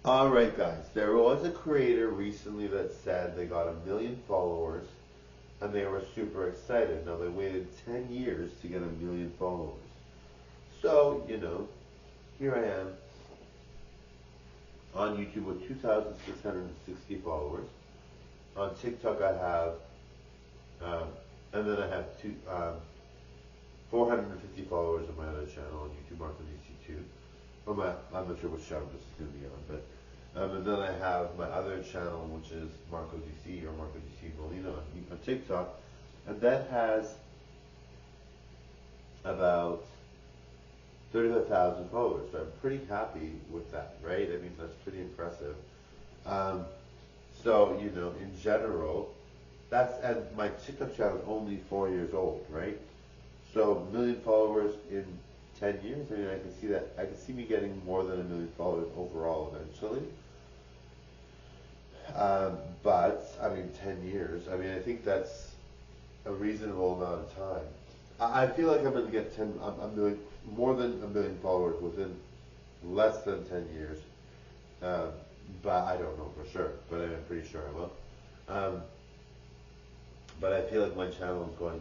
Alright guys, there was a creator recently that said they got 1 million followers and they were super excited. Now they waited 10 years to get 1 million followers. So, here I am on YouTube with 2,660 followers. On TikTok I have, and then I have 450 followers on my other channel on YouTube, Marco DC2. I'm not sure which channel this is going to be on, but and then I have my other channel, which is Marco DC or Marco DC Molina on TikTok, and that has about 35,000 followers. So I'm pretty happy with that, right? I mean, that's pretty impressive. Um, so, in general, and my TikTok channel is only 4 years old, right? So, 1 million followers in 10 years, I mean, I can see that. I can see me getting more than 1 million followers overall eventually. But, I mean, 10 years, I mean, I think that's a reasonable amount of time. I feel like I'm going to get I'm doing more than 1 million followers within less than 10 years. Um, but I don't know for sure, but I'm pretty sure I will. Um, but I feel like my channel is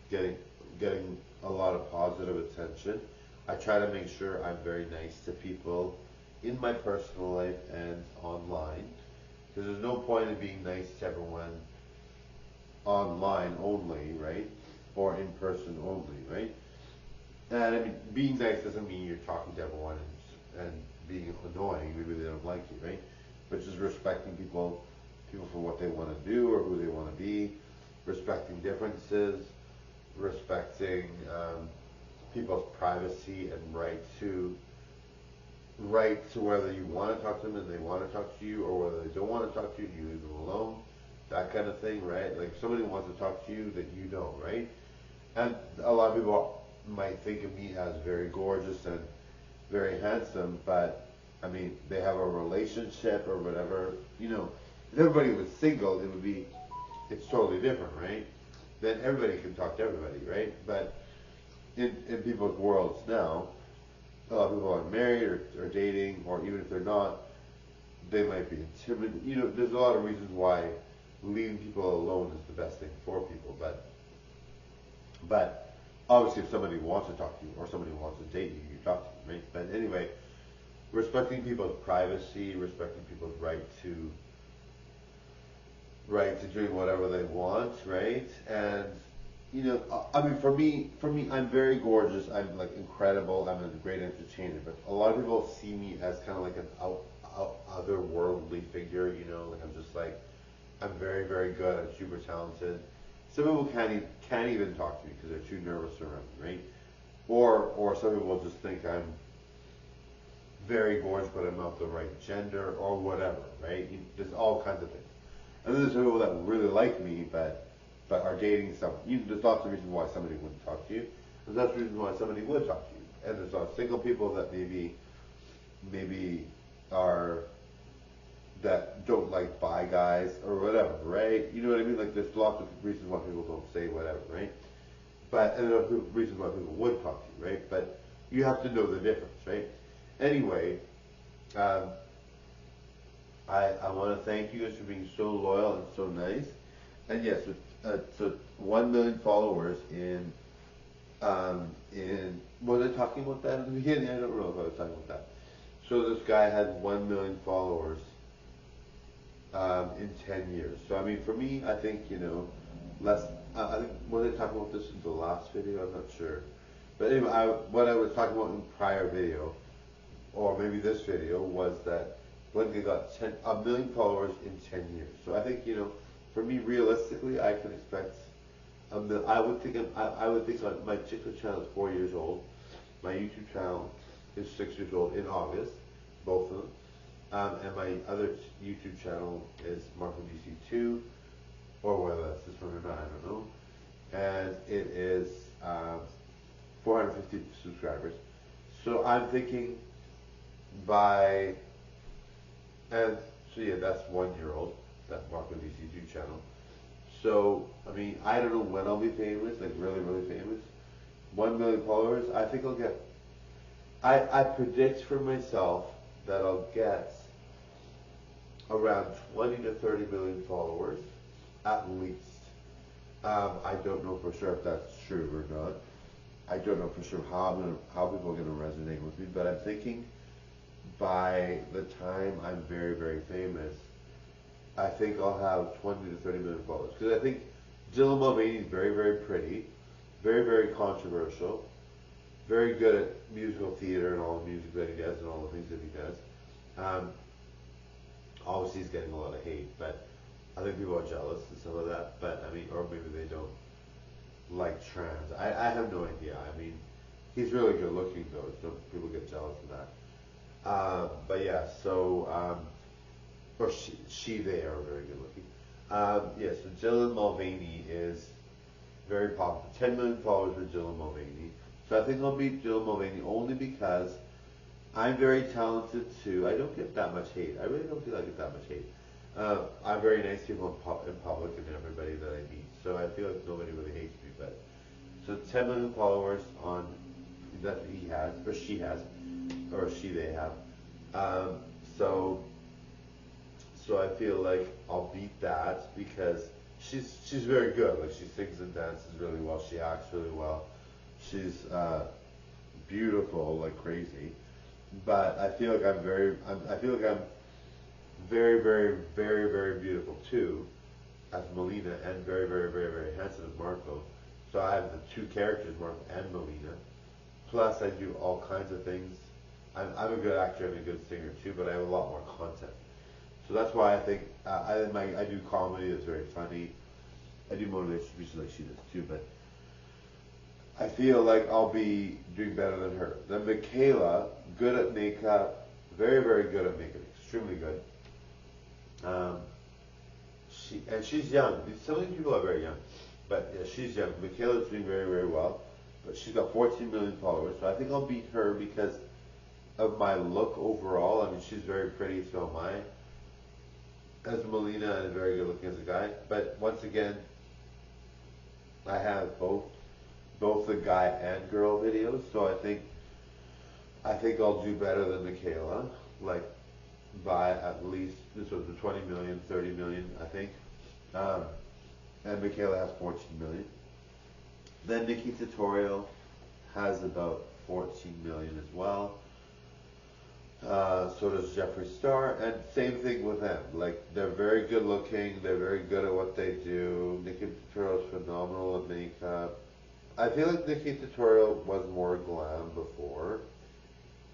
getting getting a lot of positive attention. I try to make sure I'm very nice to people in my personal life and online, because there's no point in being nice to everyone online only, right? Or in person only, right? And I mean, being nice doesn't mean you're talking to everyone and being annoying. Maybe they don't like you, right? But just respecting people for what they want to do or who they want to be, respecting differences, respecting people's privacy and right to whether you want to talk to them and they want to talk to you, or whether they don't want to talk to you, you leave them alone. That kind of thing, right? Like if somebody wants to talk to you, that you don't, right? And a lot of people might think of me as very gorgeous and very handsome, but I mean, they have a relationship or whatever. If everybody was single, it's totally different, right? Then everybody can talk to everybody, right? But in people's worlds now, a lot of people are married or dating, or even if they're not, they might be intimidated. There's a lot of reasons why leaving people alone is the best thing for people, but obviously if somebody wants to talk to you or somebody wants to date you, you talk to them, right? But anyway, respecting people's privacy, respecting people's right to doing whatever they want, right? And I mean, for me, I'm very gorgeous. I'm like incredible. I'm a great entertainer. But a lot of people see me as kind of like an otherworldly figure. Like I'm very, very good. I'm super talented. Some people can't even talk to me because they're too nervous around me, right? Or some people just think I'm very gorgeous, but I'm not the right gender or whatever, right? There's all kinds of things. And then there's people that really like me, but are dating someone. There's lots of reasons why somebody wouldn't talk to you. There's lots of reasons why somebody would talk to you. And there's lots of single people that maybe are that don't like bi guys or whatever, right? You know what I mean? Like there's lots of reasons why people don't say whatever, right? And there are reasons why people would talk to you, right? But you have to know the difference, right? Anyway, um, I want to thank you guys for being so loyal and so nice. And yes, so 1 million followers in was I talking about that in the beginning? I don't know if I was talking about that. So this guy had 1 million followers in 10 years. So I mean, for me, I think less. I think was I talking about this in the last video? I'm not sure. But anyway, what I was talking about in prior video, or maybe this video, was that when they got 1 million followers in 10 years. So I think for me, realistically, I can expect I would think my TikTok channel is 4 years old. My YouTube channel is 6 years old in August, both of them. And my other YouTube channel is Marco DC2, or whether that's this one or not, I don't know. And it is 450 subscribers. So I'm thinking by, and so yeah, that's 1 year old, that Marco DC2 channel. So, I mean, I don't know when I'll be famous, like really, really famous. 1 million followers, I think I'll get, I predict for myself that I'll get around 20 to 30 million followers, at least. I don't know for sure if that's true or not. I don't know for sure how people are gonna resonate with me, but I'm thinking by the time I'm very, very famous, I think I'll have 20 to 30 million followers. Because I think Dylan Mulvaney is very, very pretty, very, very controversial, very good at musical theater and all the music that he does and all the things that he does. Obviously, he's getting a lot of hate, but I think people are jealous and some of that. But I mean, or maybe they don't like trans. I have no idea. I mean, he's really good looking though, so people get jealous of that. But yeah, so or they are very good looking. Yeah, so Dylan Mulvaney is very popular. 10 million followers for Dylan Mulvaney. So I think I'll beat Dylan Mulvaney only because I'm very talented too. I don't get that much hate. I really don't feel like I get that much hate. I'm very nice to people in public and everybody that I meet. So I feel like nobody really hates me. But so 10 million followers on that he has, or she has, or they have. So I feel like I'll beat that because she's very good. Like she sings and dances really well. She acts really well. She's beautiful like crazy. But I feel like I'm very very very beautiful too as Melina and very very handsome as Marco. So I have the two characters, Marco and Melina. Plus I do all kinds of things. I'm a good actor and a good singer too, but I have a lot more content. So that's why I think I do comedy that's very funny. I do motivation speeches like she does too, but I feel like I'll be doing better than her. Then Michaela, good at makeup, very very good at makeup, extremely good. She's young. Some of these people are very young, but yeah, she's young. Michaela's doing very very well, but she's got 14 million followers. So I think I'll beat her because of my look overall. I mean, she's very pretty, so am I. As Melina and very good looking as a guy. But once again, I have both the guy and girl videos, so I think I'll do better than Michaela, like by at least this was the 20 million, 30 million, I think. And Michaela has 14 million. Then Nikki Tutorial has about 14 million as well. So does Jeffree Star, and same thing with them. Like they're very good looking, they're very good at what they do. Nikki Tutorial is phenomenal at makeup. I feel like Nikki Tutorial was more glam before.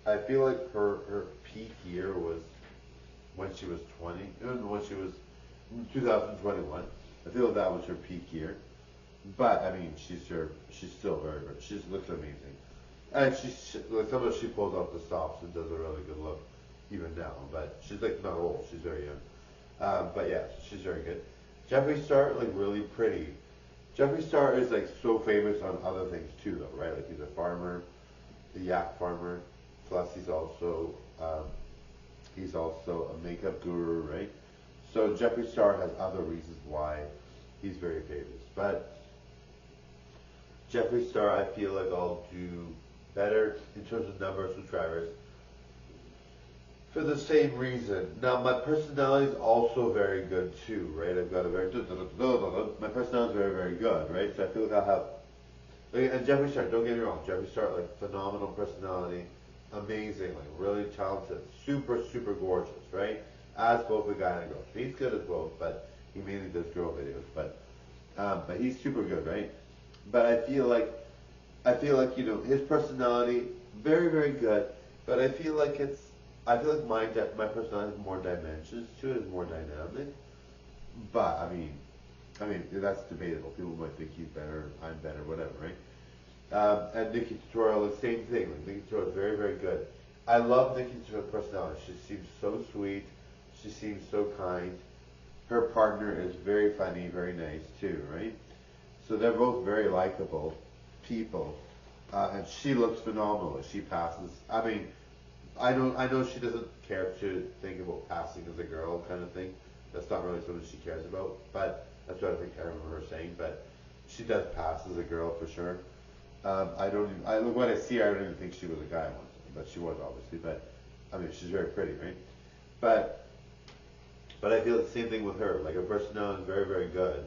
I feel like her peak year was when she was 20, even when she was 2021. I feel like that was her peak year. But I mean, she's still very good. She looks amazing. And like sometimes she pulls off the stops and does a really good look, even now. But she's like not old; she's very young. But yeah, she's very good. Jeffree Star, like really pretty. Jeffree Star is like so famous on other things too, though, right? Like he's a farmer, a yak farmer. Plus, he's also a makeup guru, right? So Jeffree Star has other reasons why he's very famous. But Jeffree Star, I feel like I'll do better in terms of number of subscribers for the same reason. Now, my personality is also very good too, right? I've got a very my personality is very very good, right? So I feel like I'll have. And Jeffree Star, don't get me wrong, Jeffree Star, like phenomenal personality, amazing, like really talented, super super gorgeous, right? As both a guy and a girl. He's good as both, but he mainly does girl videos. But he's super good, right? But I feel like his personality very very good, but I feel like my personality has more dimensions to it, is more dynamic. But I mean that's debatable. People might think he's better, I'm better, whatever, right? And Nikki Tutorial, the same thing. Like Nikki Tutorial is very very good. I love Nikki Tutorial's personality. She seems so sweet. She seems so kind. Her partner is very funny, very nice too, right? So they're both very likable people, and she looks phenomenal. She passes. I mean, I know she doesn't care to think about passing as a girl kind of thing. That's not really something she cares about. But that's what I remember her saying. But she does pass as a girl for sure. I don't even, when I see her, I don't even think she was a guy once, but she was obviously. But I mean, she's very pretty, right? But But I feel the same thing with her. Like her personality is very, very good.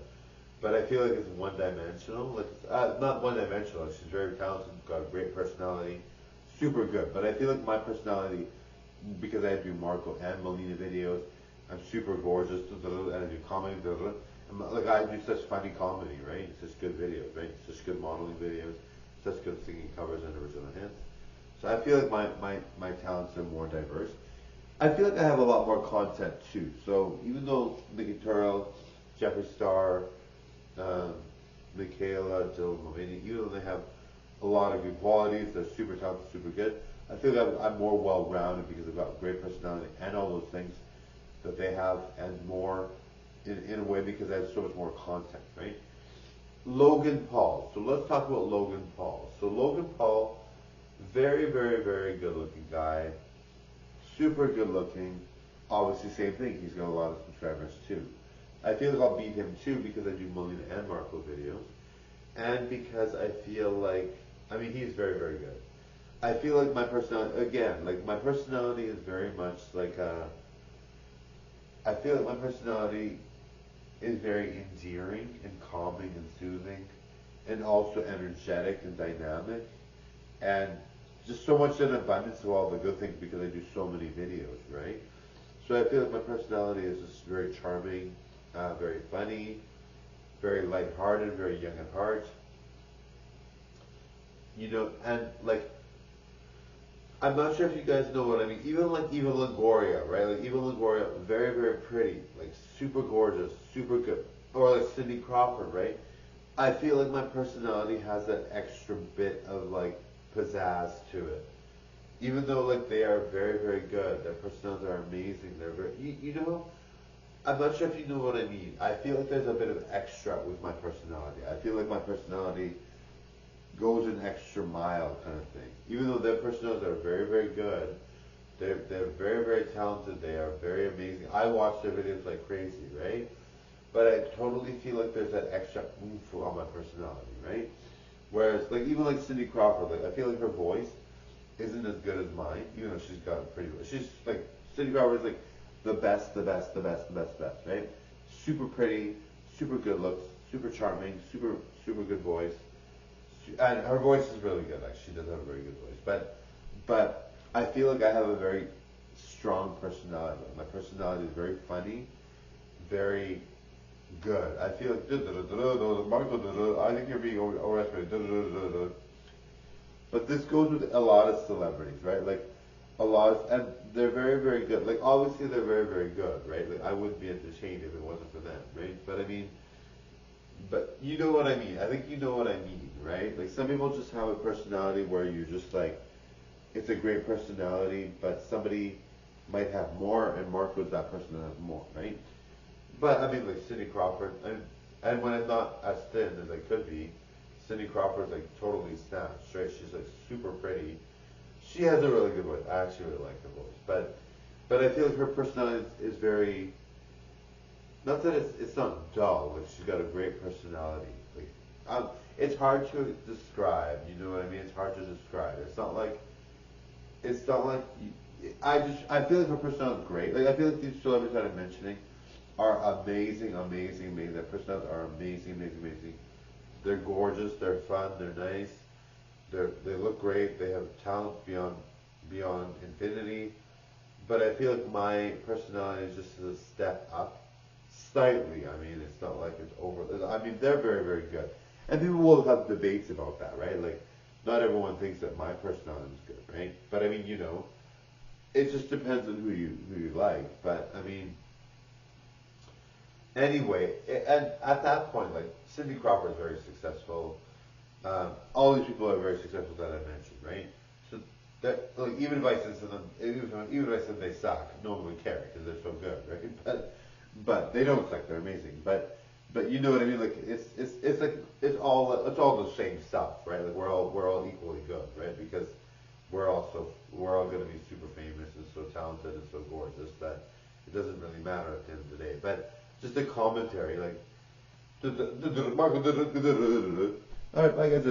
But I feel like it's one-dimensional. Like not one-dimensional. She's very talented, got a great personality, super good. But I feel like my personality, because I do Marco and Melina videos, I'm super gorgeous, and I do comedy, and like I do such funny comedy, right? Such good videos, right? Such good modeling videos, such good singing covers and original hits. So I feel like my talents are more diverse. I feel like I have a lot more content too. So even though Nikki Turrell, Jeffree Star, um, Michaela, Dylan Mulvaney, even though they have a lot of good qualities, they're super talented, super good. I feel like I'm more well-rounded because I've got great personality and all those things that they have, and more in a way because I have so much more content, right? Logan Paul. So let's talk about Logan Paul. So Logan Paul, very, very, very good-looking guy, super good-looking. Obviously, same thing. He's got a lot of subscribers too. I feel like I'll beat him too because I do Melina and Marco videos, and because I feel like, I mean, he's very, very good. I feel like my personality, again, like my personality is very much like I feel like my personality is very endearing and calming and soothing, and also energetic and dynamic, and just so much in abundance of all the good things because I do so many videos, right? So I feel like my personality is just very charming, very funny, very lighthearted, very young at heart. You know, and like I'm not sure if you guys know what I mean. Even like Eva Longoria, right? Like Eva Longoria, very, very pretty, like super gorgeous, super good. Or like Cindy Crawford, right? I feel like my personality has that extra bit of like pizzazz to it. Even though like they are very, very good, their personalities are amazing. They're very, you know, I'm not sure if you know what I mean. I feel like there's a bit of extra with my personality. I feel like my personality goes an extra mile kind of thing. Even though their personalities are very, very good, they're very, very talented, they are very amazing. I watch their videos like crazy, right? But I totally feel like there's that extra oomph on my personality, right? Whereas, like, even like Cindy Crawford, like, I feel like her voice isn't as good as mine, even though she's got a pretty voice. She's like, Cindy Crawford is like the best, the best, the best, the best, the best, right? Super pretty, super good looks, super charming, super, super good voice. And her voice is really good. Like she does have a very good voice, but I feel like I have a very strong personality. My personality is very funny, very good. I feel like I think you're being overestimated. But this goes with a lot of celebrities, right? Like a lot of, and they're very, very good. Like obviously they're very, very good, right? Like I wouldn't be entertained if it wasn't for them, right? But I mean, but you know what I mean. I think you know what I mean, right? Like some people just have a personality where you just like, it's a great personality, but somebody might have more, and Marco's that person that has more, right? But I mean, like Cindy Crawford, and when I'm not as thin as I could be, Cindy Crawford's like totally snatched, right? She's like super pretty. She has a really good voice. I actually really like her voice, but I feel like her personality is very, not that it's not dull. Like she's got a great personality. Like it's hard to describe. You know what I mean? It's hard to describe. It's not like I feel like her personality is great. Like I feel like these celebrities that I'm mentioning are amazing, amazing, amazing. Their personalities are amazing, amazing, amazing. They're gorgeous. They're fun. They're nice. They look great. They have talent beyond infinity. But I feel like my personality is just a step up slightly. I mean, it's not like it's over. I mean, they're very, very good. And people will have debates about that, right? Like, not everyone thinks that my personality is good, right? But I mean, you know, it just depends on who you like. But I mean, anyway, and at that point, like Cindy Crawford is very successful. All these people are very successful that I mentioned, right? So that like even if I said to them, even if I said they suck, no one would care because they're so good, right? But they don't suck; they're amazing. But you know what I mean? Like it's like it's all the same stuff, right? Like we're all equally good, right? Because we're all going to be super famous and so talented and so gorgeous that it doesn't really matter at the end of the day. But just a commentary, like Marco. All right, bye guys.